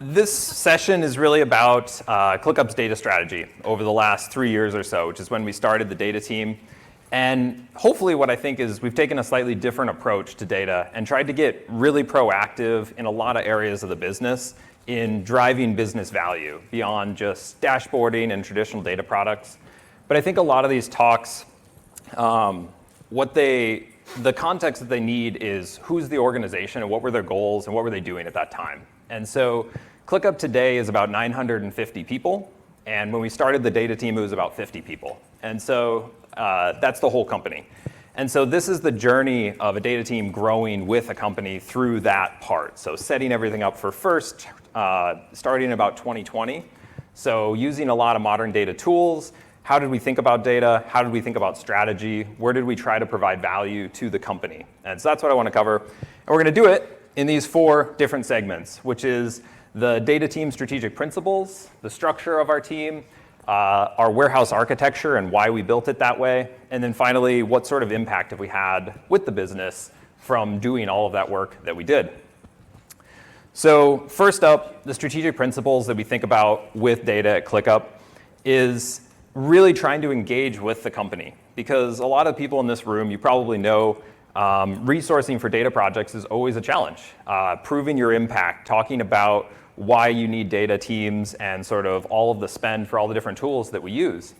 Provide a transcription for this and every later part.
This session is really about ClickUp's data strategy over the last 3 years or so, which is when we started the data team. And hopefully what I think is we've taken a slightly different approach to data and tried to get really proactive in a lot of areas of the business in driving business value beyond just dashboarding and traditional data products. But I think a lot of these talks, the context that they need is who's the organization and what were their goals and what were they doing at that time. And so ClickUp today is about 950 people. And when we started the data team, it was about 50 people. And so that's the whole company. And so this is the journey of a data team growing with a company through that part. So setting everything up for first, starting in about 2020. So using a lot of modern data tools. How did we think about data? How did we think about strategy? Where did we try to provide value to the company? And so that's what I want to cover. And we're going to do it in these 4 different segments, which is the data team strategic principles, the structure of our team, our warehouse architecture and why we built it that way, and then finally, what sort of impact have we had with the business from doing all of that work that we did. So first up, the strategic principles that we think about with data at ClickUp is really trying to engage with the company. Because a lot of people in this room, you probably know, resourcing for data projects is always a challenge. Proving your impact, talking about why you need data teams and sort of all of the spend for all the different tools that we use.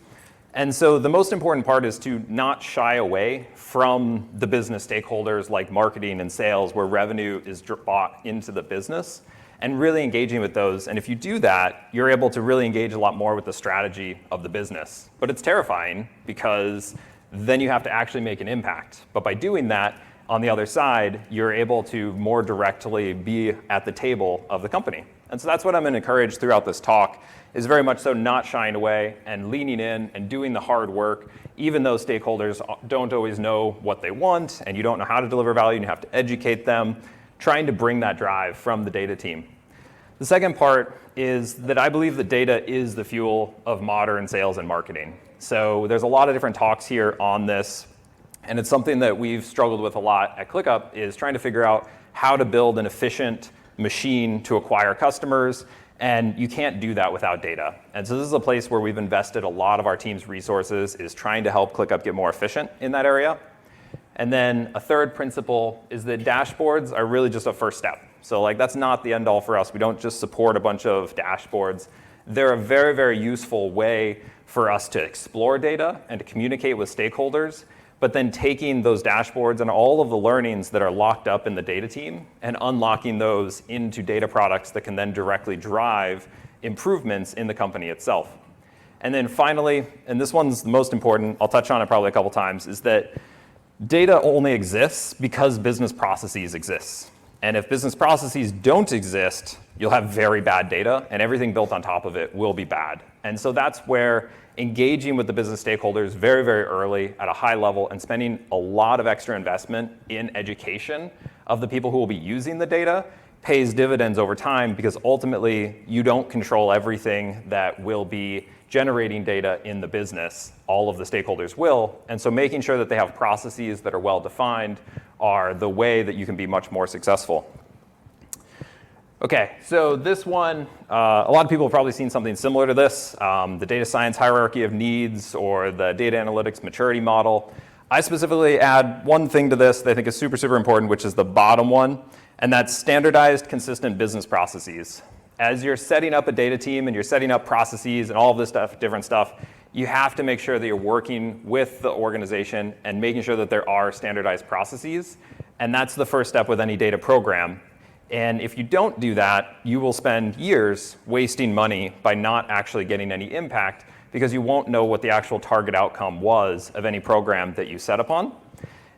And so the most important part is to not shy away from the business stakeholders like marketing and sales where revenue is brought into the business and really engaging with those. And if you do that, you're able to really engage a lot more with the strategy of the business. But it's terrifying because then you have to actually make an impact. But by doing that, on the other side, you're able to more directly be at the table of the company. And so that's what I'm going to encourage throughout this talk, is very much so not shying away and leaning in and doing the hard work, even though stakeholders don't always know what they want and you don't know how to deliver value and you have to educate them, trying to bring that drive from the data team. The second part is that I believe that data is the fuel of modern sales and marketing. So there's a lot of different talks here on this, and it's something that we've struggled with a lot at ClickUp, is trying to figure out how to build an efficient machine to acquire customers, and you can't do that without data. And so this is a place where we've invested a lot of our team's resources, is trying to help ClickUp get more efficient in that area. And then a third principle is that dashboards are really just a first step. So that's not the end all for us. We don't just support a bunch of dashboards. They're a very, very useful way for us to explore data and to communicate with stakeholders, but then taking those dashboards and all of the learnings that are locked up in the data team and unlocking those into data products that can then directly drive improvements in the company itself. And then finally, and this one's the most important, I'll touch on it probably a couple times, is that data only exists because business processes exist. And if business processes don't exist, you'll have very bad data, and everything built on top of it will be bad. And so that's where engaging with the business stakeholders very, very early at a high level and spending a lot of extra investment in education of the people who will be using the data pays dividends over time, because ultimately you don't control everything that will be generating data in the business. All of the stakeholders will. And so making sure that they have processes that are well defined are the way that you can be much more successful. Okay, so this one, a lot of people have probably seen something similar to this, the data science hierarchy of needs or the data analytics maturity model. I specifically add one thing to this that I think is super, super important, which is the bottom one, and that's standardized, consistent business processes. As you're setting up a data team and you're setting up processes and all of this stuff, different stuff, you have to make sure that you're working with the organization and making sure that there are standardized processes. And that's the first step with any data program. And if you don't do that, you will spend years wasting money by not actually getting any impact, because you won't know what the actual target outcome was of any program that you set upon.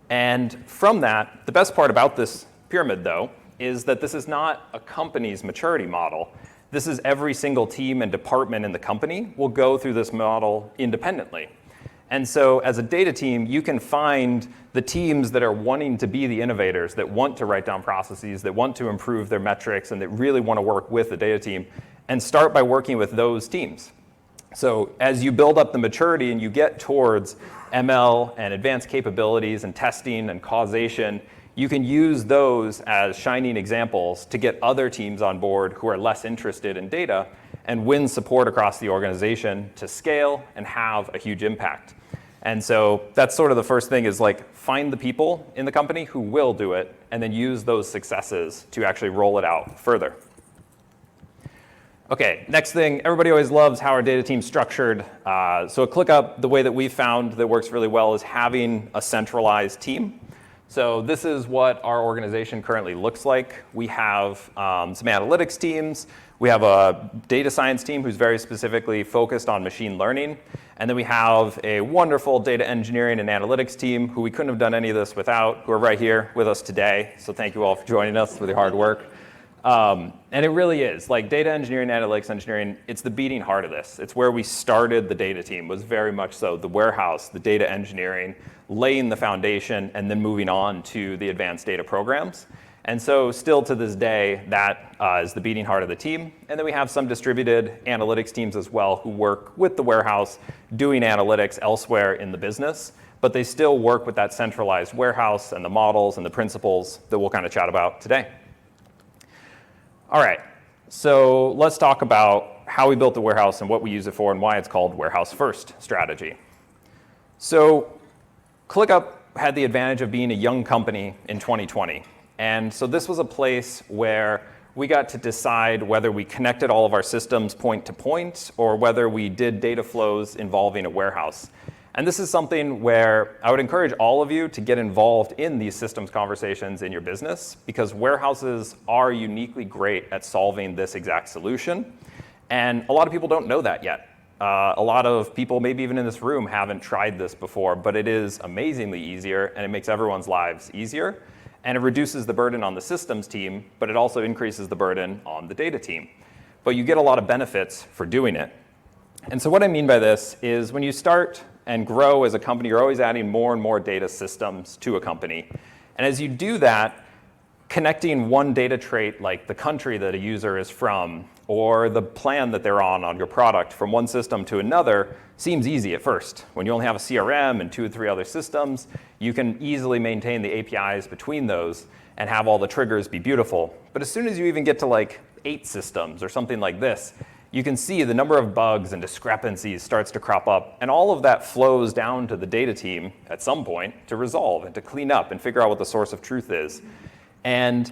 And from that, the best part about this pyramid, though, is that this is not a company's maturity model. This is every single team and department in the company will go through this model independently. And so as a data team, you can find the teams that are wanting to be the innovators, that want to write down processes, that want to improve their metrics, and that really want to work with the data team, and start by working with those teams. So as you build up the maturity and you get towards ML and advanced capabilities and testing and causation, you can use those as shining examples to get other teams on board who are less interested in data and win support across the organization to scale and have a huge impact. And so that's sort of the first thing, is like find the people in the company who will do it and then use those successes to actually roll it out further. Okay, next thing, everybody always loves how our data team's structured. So at ClickUp, the way that we found that works really well is having a centralized team. So this is what our organization currently looks like. We have some analytics teams. We have a data science team who's very specifically focused on machine learning. And then we have a wonderful data engineering and analytics team who we couldn't have done any of this without, who are right here with us today. So thank you all for joining us with your hard work. And it really is, like data engineering, analytics engineering, it's the beating heart of this. It's where we started the data team, was very much so the warehouse, the data engineering, laying the foundation, and then moving on to the advanced data programs. And so still to this day, that is the beating heart of the team. And then we have some distributed analytics teams as well who work with the warehouse doing analytics elsewhere in the business, but they still work with that centralized warehouse and the models and the principles that we'll kind of chat about today. All right, so let's talk about how we built the warehouse and what we use it for and why it's called Warehouse First strategy. So ClickUp had the advantage of being a young company in 2020. And so this was a place where we got to decide whether we connected all of our systems point to point or whether we did data flows involving a warehouse. And this is something where I would encourage all of you to get involved in these systems conversations in your business, because warehouses are uniquely great at solving this exact solution. And a lot of people don't know that yet. A lot of people, maybe even in this room, haven't tried this before, but it is amazingly easier and it makes everyone's lives easier. And it reduces the burden on the systems team, but it also increases the burden on the data team. But you get a lot of benefits for doing it. And so what I mean by this is when you start and grow as a company, you're always adding more and more data systems to a company. And as you do that, connecting one data trait like the country that a user is from or the plan that they're on your product from one system to another seems easy at first. When you only have a CRM and 2 or 3 other systems, you can easily maintain the APIs between those and have all the triggers be beautiful. But as soon as you even get to like 8 systems or something like this, you can see the number of bugs and discrepancies starts to crop up, and all of that flows down to the data team at some point to resolve and to clean up and figure out what the source of truth is. And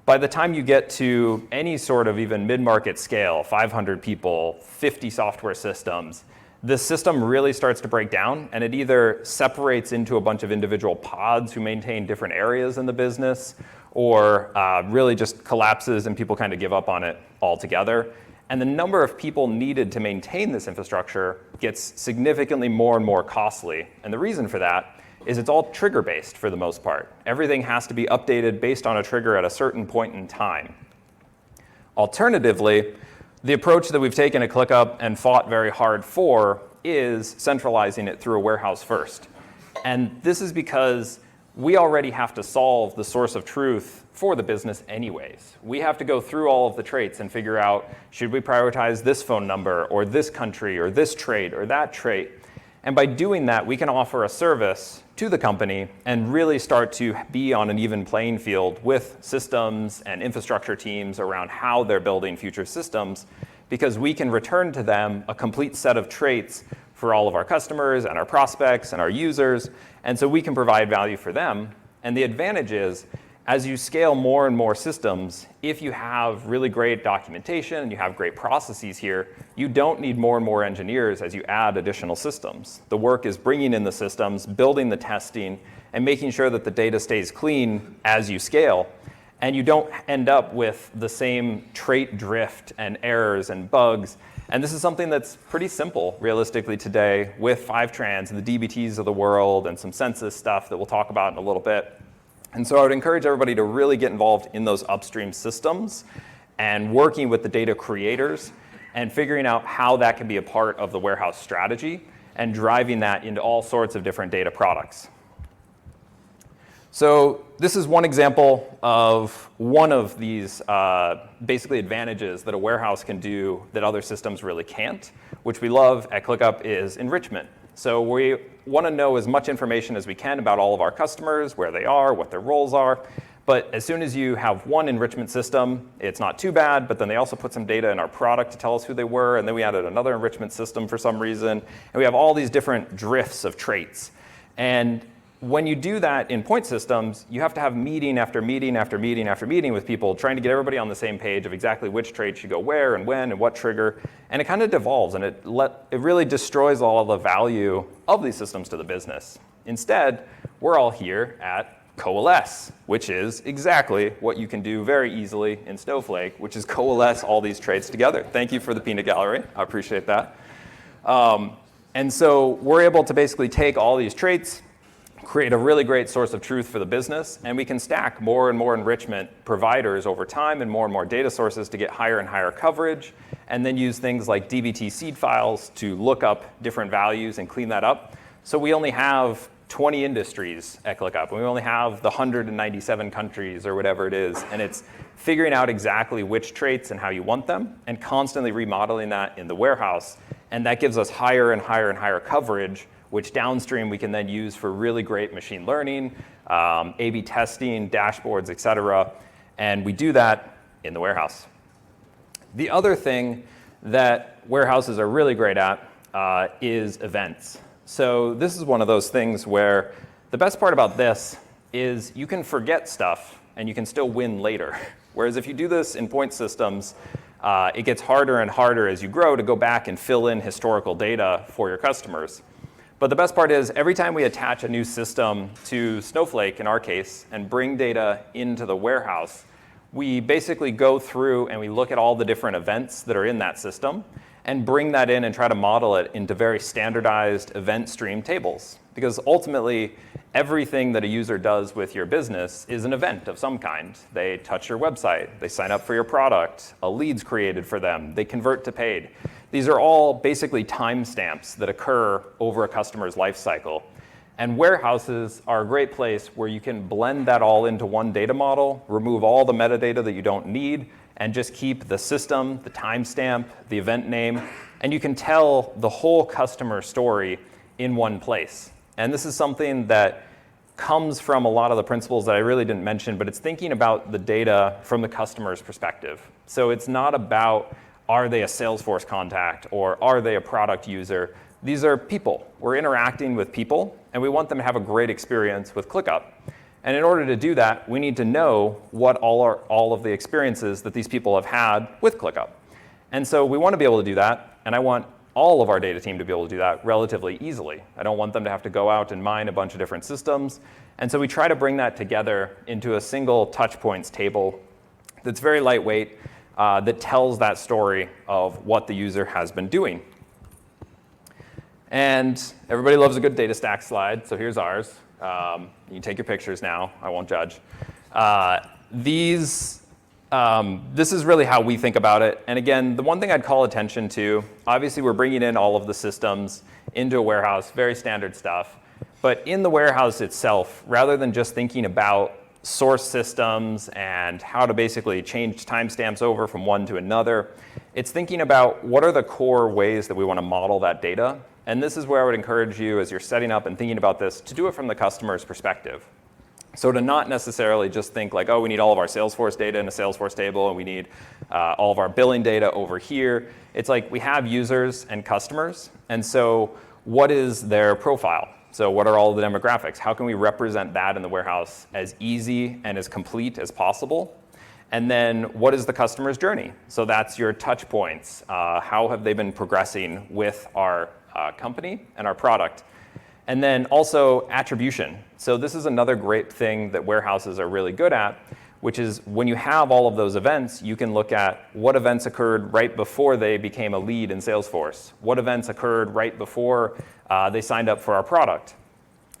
by the time you get to any sort of even mid-market scale, 500 people, 50 software systems, the system really starts to break down, and it either separates into a bunch of individual pods who maintain different areas in the business, or really just collapses and people kind of give up on it altogether. And the number of people needed to maintain this infrastructure gets significantly more and more costly. And the reason for that is it's all trigger-based for the most part. Everything has to be updated based on a trigger at a certain point in time. Alternatively, the approach that we've taken at ClickUp and fought very hard for is centralizing it through a warehouse first. And this is because we already have to solve the source of truth for the business anyways. We have to go through all of the traits and figure out, should we prioritize this phone number or this country or this trait or that trait? And by doing that, we can offer a service to the company and really start to be on an even playing field with systems and infrastructure teams around how they're building future systems, because we can return to them a complete set of traits for all of our customers and our prospects and our users. And so we can provide value for them. And the advantage is, as you scale more and more systems, if you have really great documentation and you have great processes here, you don't need more and more engineers as you add additional systems. The work is bringing in the systems, building the testing, and making sure that the data stays clean as you scale. And you don't end up with the same trait drift and errors and bugs. And this is something that's pretty simple, realistically, today with Fivetrans and the DBTs of the world and some census stuff that we'll talk about in a little bit. And so I would encourage everybody to really get involved in those upstream systems and working with the data creators and figuring out how that can be a part of the warehouse strategy and driving that into all sorts of different data products. So this is one example of one of these basically advantages that a warehouse can do that other systems really can't, which we love at ClickUp is enrichment. So we want to know as much information as we can about all of our customers, where they are, what their roles are. But as soon as you have one enrichment system, it's not too bad, but then they also put some data in our product to tell us who they were, and then we added another enrichment system for some reason, and we have all these different drifts of traits. And when you do that in point systems, you have to have meeting after meeting after meeting after meeting with people, trying to get everybody on the same page of exactly which trait should go where and when and what trigger, and it kind of devolves, and it really destroys all of the value of these systems to the business. Instead, we're all here at Coalesce, which is exactly what you can do very easily in Snowflake, which is coalesce all these traits together. Thank you for the peanut gallery. I appreciate that. And so we're able to basically take all these traits, create a really great source of truth for the business, and we can stack more and more enrichment providers over time and more data sources to get higher and higher coverage, and then use things like DBT seed files to look up different values and clean that up. So we only have 20 industries at ClickUp, and we only have the 197 countries or whatever it is, and it's figuring out exactly which traits and how you want them, and constantly remodeling that in the warehouse, and that gives us higher and higher and higher coverage, which downstream we can then use for really great machine learning, A/B testing, dashboards, et cetera, and we do that in the warehouse. The other thing that warehouses are really great at is events. So this is one of those things where the best part about this is you can forget stuff and you can still win later. Whereas if you do this in point systems, it gets harder and harder as you grow to go back and fill in historical data for your customers. But the best part is every time we attach a new system to Snowflake, in our case, and bring data into the warehouse, we basically go through and we look at all the different events that are in that system and bring that in and try to model it into very standardized event stream tables. Because ultimately, everything that a user does with your business is an event of some kind. They touch your website, they sign up for your product, a lead's created for them, they convert to paid. These are all basically timestamps that occur over a customer's life cycle. And warehouses are a great place where you can blend that all into one data model, remove all the metadata that you don't need, and just keep the system, the timestamp, the event name, and you can tell the whole customer story in one place. And this is something that comes from a lot of the principles that I really didn't mention, but it's thinking about the data from the customer's perspective. So it's not about, are they a Salesforce contact or are they a product user? These are people. We're interacting with people, and we want them to have a great experience with ClickUp. And in order to do that, we need to know what all of the experiences that these people have had with ClickUp. And so we want to be able to do that, and I want all of our data team to be able to do that relatively easily. I don't want them to have to go out and mine a bunch of different systems. And so we try to bring that together into a single touchpoints table that's very lightweight, that tells that story of what the user has been doing. And everybody loves a good data stack slide, so here's ours. You can take your pictures now. I won't judge. This is really how we think about it. And again, the one thing I'd call attention to, obviously we're bringing in all of the systems into a warehouse, very standard stuff. But in the warehouse itself, rather than just thinking about source systems and how to basically change timestamps over from one to another, it's thinking about what are the core ways that we want to model that data. And this is where I would encourage you, as you're setting up and thinking about this, to do it from the customer's perspective. So to not necessarily just think like, oh, we need all of our Salesforce data in a Salesforce table, and we need all of our billing data over here. It's like we have users and customers, and so what is their profile? So what are all the demographics? How can we represent that in the warehouse as easy and as complete as possible? And then what is the customer's journey? So that's your touch points. How have they been progressing with our company and our product? And then also attribution. So this is another great thing that warehouses are really good at, which is when you have all of those events, you can look at what events occurred right before they became a lead in Salesforce, what events occurred right before they signed up for our product.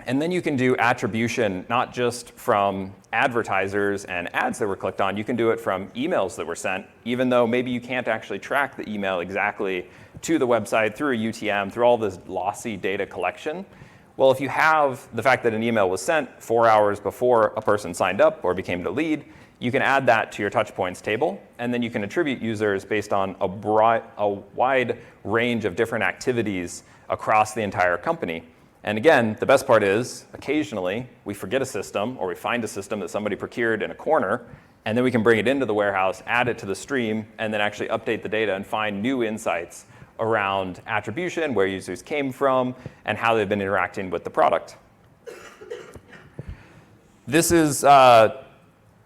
And then you can do attribution, not just from advertisers and ads that were clicked on, you can do it from emails that were sent, even though maybe you can't actually track the email exactly to the website through a UTM, through all this lossy data collection. Well, if you have the fact that an email was sent 4 hours before a person signed up or became the lead, you can add that to your touchpoints table, and then you can attribute users based on a wide range of different activities across the entire company. And again, the best part is, occasionally, we forget a system, or we find a system that somebody procured in a corner, and then we can bring it into the warehouse, add it to the stream, and then actually update the data and find new insights around attribution, where users came from, and how they've been interacting with the product. This is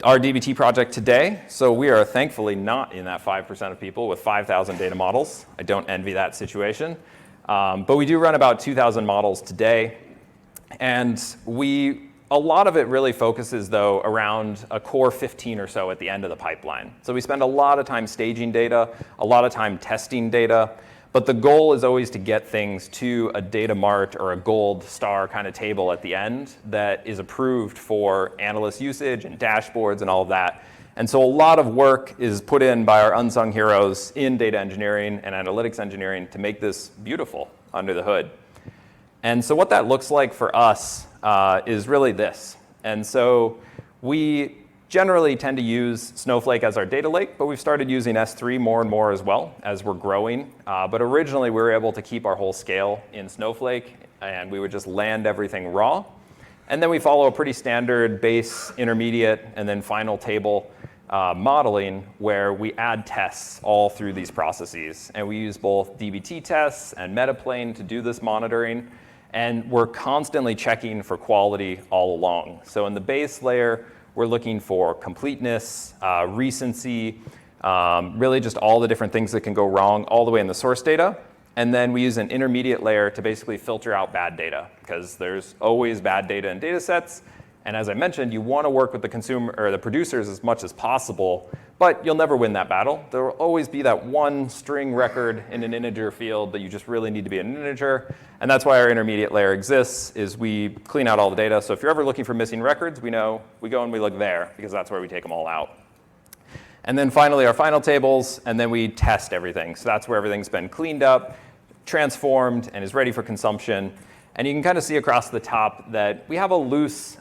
our DBT project today. So we are thankfully not in that 5% of people with 5,000 data models. I don't envy that situation. But we do run about 2,000 models today. And a lot of it really focuses, though, around a core 15 or so at the end of the pipeline. So we spend a lot of time staging data, a lot of time testing data. But the goal is always to get things to a data mart or a gold star kind of table at the end that is approved for analyst usage and dashboards and all of that. And so a lot of work is put in by our unsung heroes in data engineering and analytics engineering to make this beautiful under the hood. And so what that looks like for us is really this. And so we generally tend to use Snowflake as our data lake, but we've started using S3 more and more as well as we're growing. But originally, we were able to keep our whole scale in Snowflake, and we would just land everything raw. And then we follow a pretty standard base, intermediate, and then final table modeling where we add tests all through these processes. And we use both DBT tests and Metaplane to do this monitoring. And we're constantly checking for quality all along. So in the base layer, we're looking for completeness, recency, really just all the different things that can go wrong all the way in the source data. And then we use an intermediate layer to basically filter out bad data, because there's always bad data in data sets. And as I mentioned, you want to work with the consumer or the producers as much as possible, but you'll never win that battle. There will always be that one string record in an integer field that you just really need to be an integer. And that's why our intermediate layer exists, is we clean out all the data. So if you're ever looking for missing records, we know we go and we look there, because that's where we take them all out. And then finally, our final tables, and then we test everything. So that's where everything's been cleaned up, transformed, and is ready for consumption. And you can kind of see across the top that we have a loose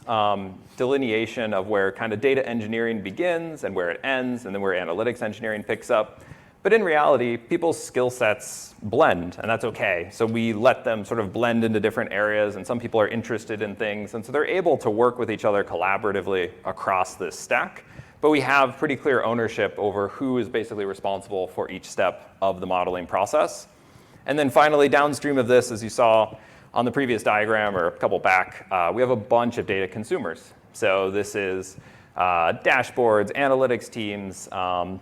delineation of where kind of data engineering begins and where it ends, and then where analytics engineering picks up. But in reality, people's skill sets blend, and that's okay. So we let them sort of blend into different areas, and some people are interested in things, and so they're able to work with each other collaboratively across this stack. But we have pretty clear ownership over who is basically responsible for each step of the modeling process. And then finally, downstream of this, as you saw on the previous diagram or a couple back, we have a bunch of data consumers. So this is dashboards, analytics teams,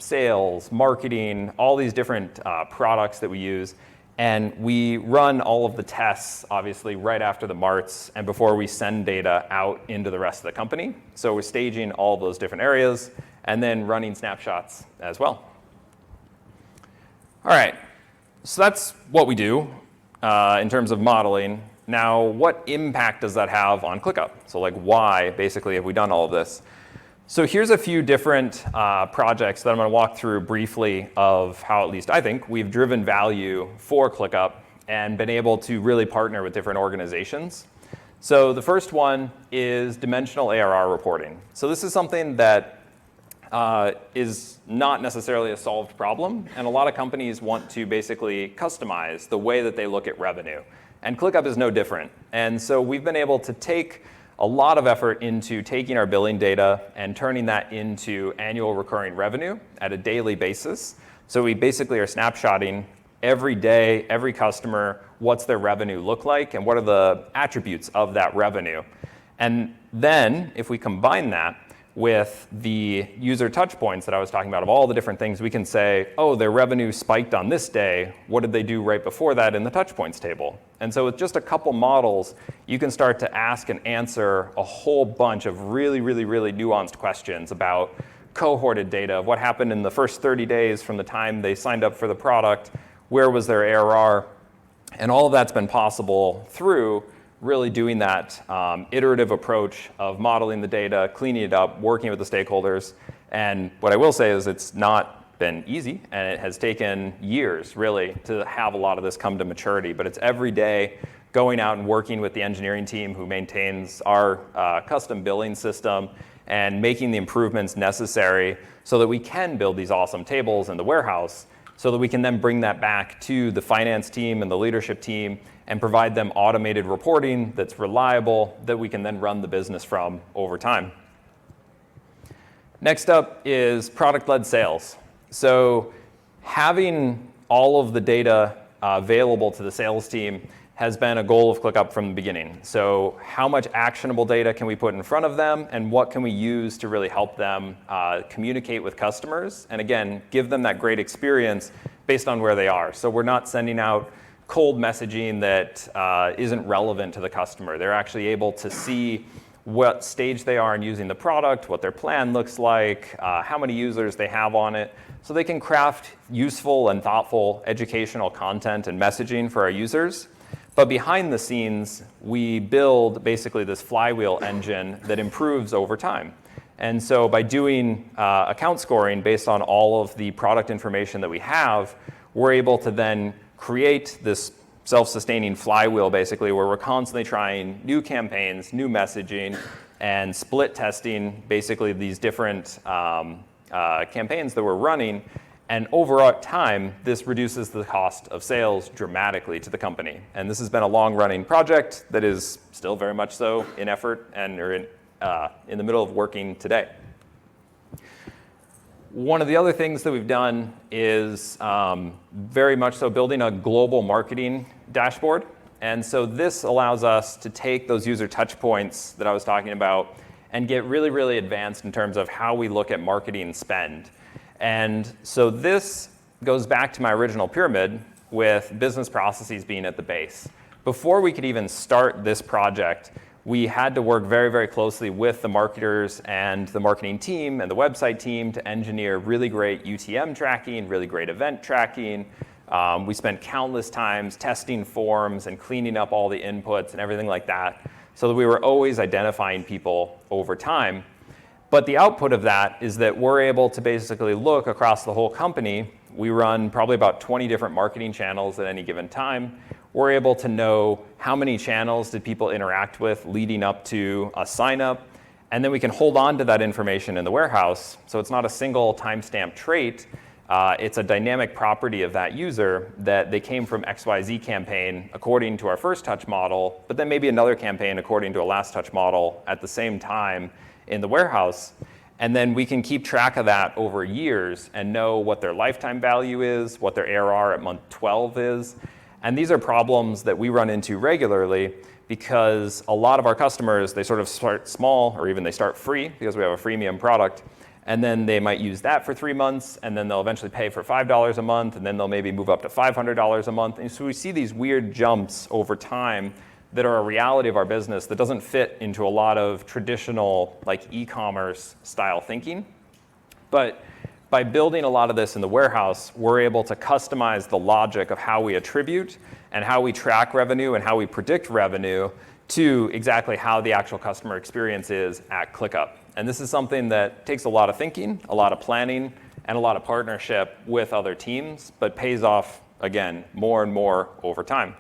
sales, marketing, all these different products that we use. And we run all of the tests, obviously, right after the marts and before we send data out into the rest of the company. So we're staging all those different areas and then running snapshots as well. All right, so that's what we do in terms of modeling. Now, what impact does that have on ClickUp? So like, why, basically, have we done all of this? So here's a few different projects that I'm going to walk through briefly of how, at least I think, we've driven value for ClickUp and been able to really partner with different organizations. So the first one is dimensional ARR reporting. So this is something that is not necessarily a solved problem, and a lot of companies want to basically customize the way that they look at revenue. And ClickUp is no different. And so we've been able to take a lot of effort into taking our billing data and turning that into annual recurring revenue at a daily basis. So we basically are snapshotting every day, every customer, what's their revenue look like, and what are the attributes of that revenue. And then if we combine that with the user touch points that I was talking about, of all the different things, we can say, oh, their revenue spiked on this day. What did they do right before that in the touch points table? And so with just a couple models, you can start to ask and answer a whole bunch of really, really, really nuanced questions about cohorted data of what happened in the first 30 days from the time they signed up for the product, where was their ARR, and all of that's been possible through really doing that iterative approach of modeling the data, cleaning it up, working with the stakeholders. And what I will say is it's not been easy, and it has taken years, really, to have a lot of this come to maturity. But it's every day going out and working with the engineering team who maintains our custom billing system and making the improvements necessary so that we can build these awesome tables in the warehouse, so that we can then bring that back to the finance team and the leadership team and provide them automated reporting that's reliable that we can then run the business from over time. Next up is product-led sales. So having all of the data available to the sales team has been a goal of ClickUp from the beginning. So how much actionable data can we put in front of them, and what can we use to really help them communicate with customers, and again, give them that great experience based on where they are. So we're not sending out cold messaging that isn't relevant to the customer. They're actually able to see what stage they are in using the product, what their plan looks like, how many users they have on it, so they can craft useful and thoughtful educational content and messaging for our users. But behind the scenes, we build basically this flywheel engine that improves over time. And so by doing account scoring based on all of the product information that we have, we're able to then create this self-sustaining flywheel, basically, where we're constantly trying new campaigns, new messaging, and split testing basically these different campaigns that we're running. And over time, this reduces the cost of sales dramatically to the company. And this has been a long-running project that is still very much so in effort and are in the middle of working today. One of the other things that we've done is very much so building a global marketing dashboard. And so this allows us to take those user touch points that I was talking about and get really, really advanced in terms of how we look at marketing spend. And so this goes back to my original pyramid with business processes being at the base. Before we could even start this project, we had to work very, very closely with the marketers and the marketing team and the website team to engineer really great UTM tracking, really great event tracking. We spent countless times testing forms and cleaning up all the inputs and everything like that, so that we were always identifying people over time. But the output of that is that we're able to basically look across the whole company. We run probably about 20 different marketing channels at any given time. We're able to know how many channels did people interact with leading up to a sign up. And then we can hold on to that information in the warehouse. So it's not a single timestamp trait. It's a dynamic property of that user that they came from XYZ campaign according to our first touch model, but then maybe another campaign according to a last touch model at the same time in the warehouse. And then we can keep track of that over years and know what their lifetime value is, what their ARR at month 12 is. And these are problems that we run into regularly because a lot of our customers, they sort of start small, or even they start free because we have a freemium product. And then they might use that for 3 months, and then they'll eventually pay for $5 a month, and then they'll maybe move up to $500 a month. And so we see these weird jumps over time that are a reality of our business that doesn't fit into a lot of traditional like e-commerce style thinking. But by building a lot of this in the warehouse, we're able to customize the logic of how we attribute and how we track revenue and how we predict revenue to exactly how the actual customer experience is at ClickUp. And this is something that takes a lot of thinking, a lot of planning, and a lot of partnership with other teams, but pays off, again, more and more over time.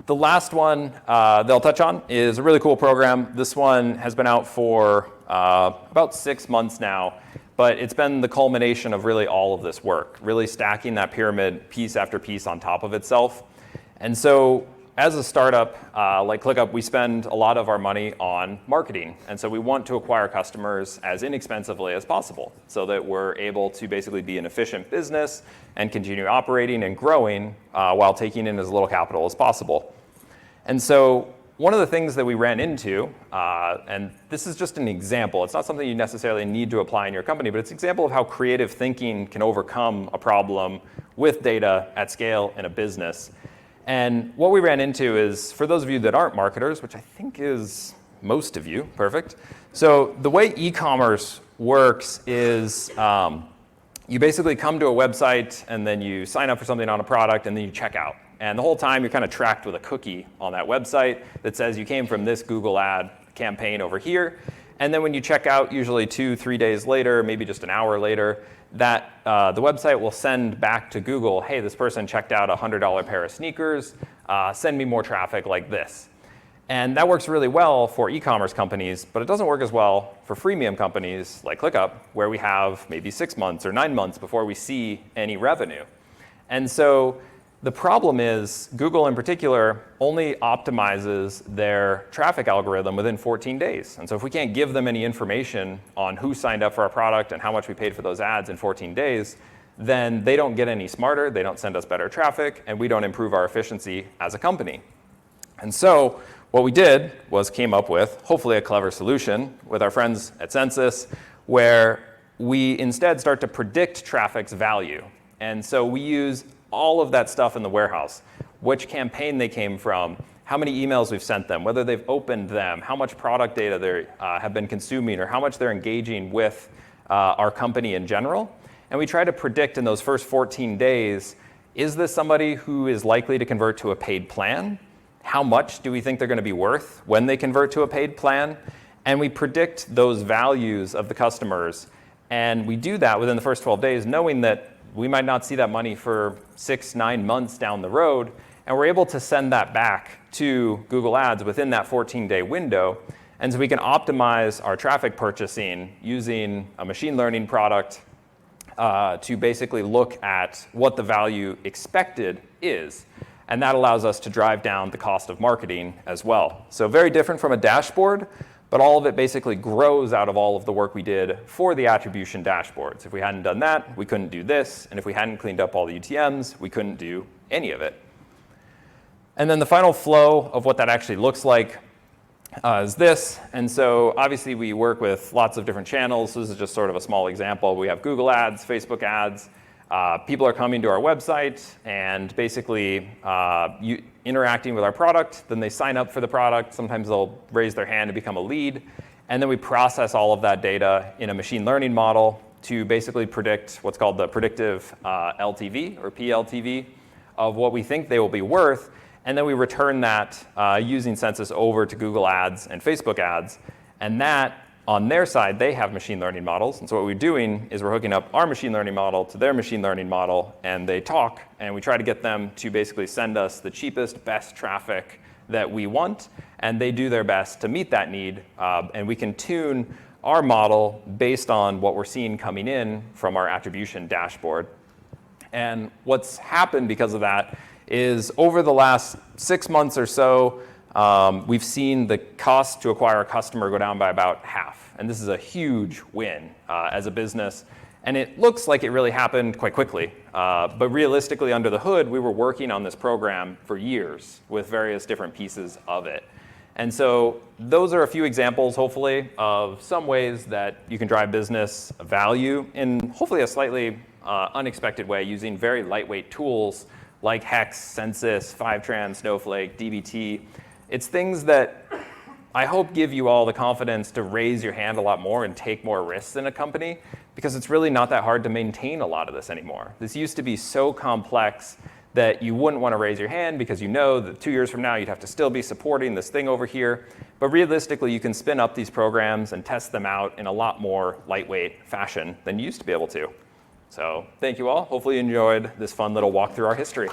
The last one that I'll touch on is a really cool program. This one has been out for about 6 months now, but it's been the culmination of really all of this work, really stacking that pyramid piece after piece on top of itself. And so as a startup like ClickUp, we spend a lot of our money on marketing. And so we want to acquire customers as inexpensively as possible so that we're able to basically be an efficient business and continue operating and growing while taking in as little capital as possible. And so one of the things that we ran into, and this is just an example, it's not something you necessarily need to apply in your company, but it's an example of how creative thinking can overcome a problem with data at scale in a business. And what we ran into is, for those of you that aren't marketers, which I think is most of you, perfect. So the way e-commerce works is you basically come to a website and then you sign up for something on a product and then you check out. And the whole time you're kind of tracked with a cookie on that website that says you came from this Google ad campaign over here. And then when you check out, usually 2-3 days later, maybe just an hour later, that the website will send back to Google, hey, this person checked out a $100 pair of sneakers, send me more traffic like this. And that works really well for e-commerce companies, but it doesn't work as well for freemium companies like ClickUp, where we have maybe 6 months or 9 months before we see any revenue. And so the problem is Google in particular only optimizes their traffic algorithm within 14 days. And so if we can't give them any information on who signed up for our product and how much we paid for those ads in 14 days, then they don't get any smarter, they don't send us better traffic, and we don't improve our efficiency as a company. And so what we did was came up with, hopefully a clever solution with our friends at Census, where we instead start to predict traffic's value. And so we use all of that stuff in the warehouse, which campaign they came from, how many emails we've sent them, whether they've opened them, how much product data they have been consuming, or how much they're engaging with our company in general. And we try to predict in those first 14 days, is this somebody who is likely to convert to a paid plan? How much do we think they're going to be worth when they convert to a paid plan? And we predict those values of the customers. And we do that within the first 12 days, knowing that we might not see that money for 6, 9 months down the road. And we're able to send that back to Google Ads within that 14-day window. And so we can optimize our traffic purchasing using a machine learning product to basically look at what the value expected is. And that allows us to drive down the cost of marketing as well. So very different from a dashboard, but all of it basically grows out of all of the work we did for the attribution dashboards. If we hadn't done that, we couldn't do this. And if we hadn't cleaned up all the UTMs, we couldn't do any of it. And then the final flow of what that actually looks like is this. And so obviously we work with lots of different channels. So this is just sort of a small example. We have Google ads, Facebook ads. People are coming to our website and basically interacting with our product. Then they sign up for the product. Sometimes they'll raise their hand and become a lead. And then we process all of that data in a machine learning model to basically predict what's called the predictive LTV or PLTV of what we think they will be worth. And then we return that using Census over to Google Ads and Facebook ads. And that, on their side, they have machine learning models. And so what we're doing is we're hooking up our machine learning model to their machine learning model. And they talk. And we try to get them to basically send us the cheapest, best traffic that we want. And they do their best to meet that need. And we can tune our model based on what we're seeing coming in from our attribution dashboard. And what's happened because of that is over the last 6 months or so, we've seen the cost to acquire a customer go down by about half. And this is a huge win as a business. And it looks like it really happened quite quickly. But realistically, under the hood, we were working on this program for years with various different pieces of it. And so those are a few examples, hopefully, of some ways that you can drive business value in hopefully a slightly unexpected way using very lightweight tools like Hex, Census, Fivetran, Snowflake, dbt. It's things that I hope give you all the confidence to raise your hand a lot more and take more risks in a company, because it's really not that hard to maintain a lot of this anymore. This used to be so complex that you wouldn't want to raise your hand because you know that 2 years from now you'd have to still be supporting this thing over here. But realistically, you can spin up these programs and test them out in a lot more lightweight fashion than you used to be able to. So thank you all. Hopefully you enjoyed this fun little walk through our history.